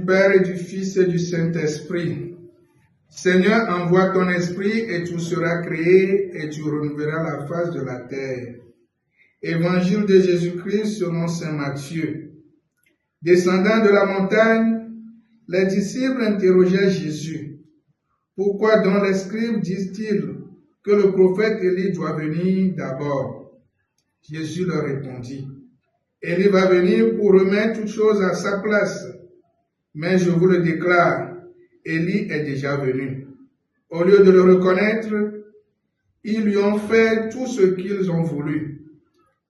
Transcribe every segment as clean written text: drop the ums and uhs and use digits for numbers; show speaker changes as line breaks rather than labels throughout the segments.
du Père et du Fils et du Saint-Esprit. Seigneur, envoie ton esprit et tout sera créé et tu renouvelleras la face de la terre. Évangile de Jésus-Christ selon saint Matthieu. Descendant de la montagne, les disciples interrogèrent Jésus. Pourquoi donc les scribes disent-ils que le prophète Élie doit venir d'abord? Jésus leur répondit. Élie va venir pour remettre toutes choses à sa place. Mais je vous le déclare, Élie est déjà venu. Au lieu de le reconnaître, ils lui ont fait tout ce qu'ils ont voulu.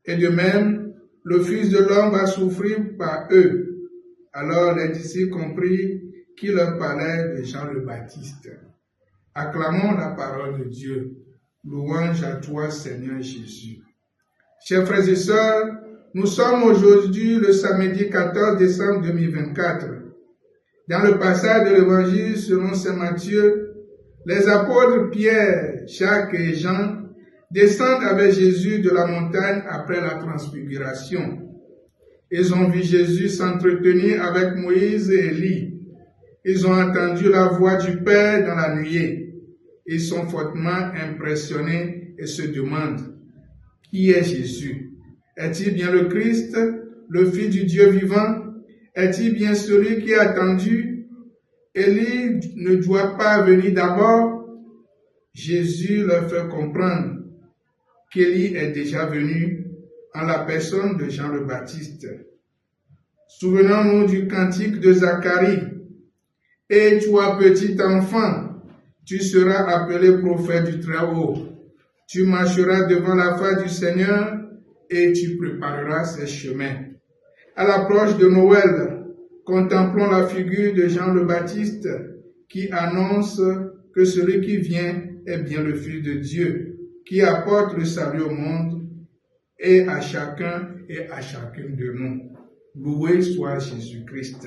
Et de même, le Fils de l'homme va souffrir par eux. Alors les disciples comprirent qu'il leur parlait de Jean le Baptiste. Acclamons la parole de Dieu. Louange à toi, Seigneur Jésus. Chers frères et sœurs, nous sommes aujourd'hui le samedi 14 décembre 2024. Dans le passage de l'Évangile selon saint Matthieu, les apôtres Pierre, Jacques et Jean descendent avec Jésus de la montagne après la transfiguration. Ils ont vu Jésus s'entretenir avec Moïse et Élie. Ils ont entendu la voix du Père dans la nuée. Ils sont fortement impressionnés et se demandent, qui est Jésus? Est-il bien le Christ, le Fils du Dieu vivant? Est-il bien celui qui est attendu? Élie ne doit pas venir d'abord? Jésus leur fait comprendre qu'Élie est déjà venu en la personne de Jean le Baptiste. Souvenons-nous du cantique de Zacharie. Et toi, petit enfant, tu seras appelé prophète du Très-Haut. Tu marcheras devant la face du Seigneur et tu prépareras ses chemins. À l'approche de Noël, contemplons la figure de Jean le Baptiste qui annonce que celui qui vient est bien le Fils de Dieu, qui apporte le salut au monde et à chacun et à chacune de nous. Loué soit Jésus-Christ.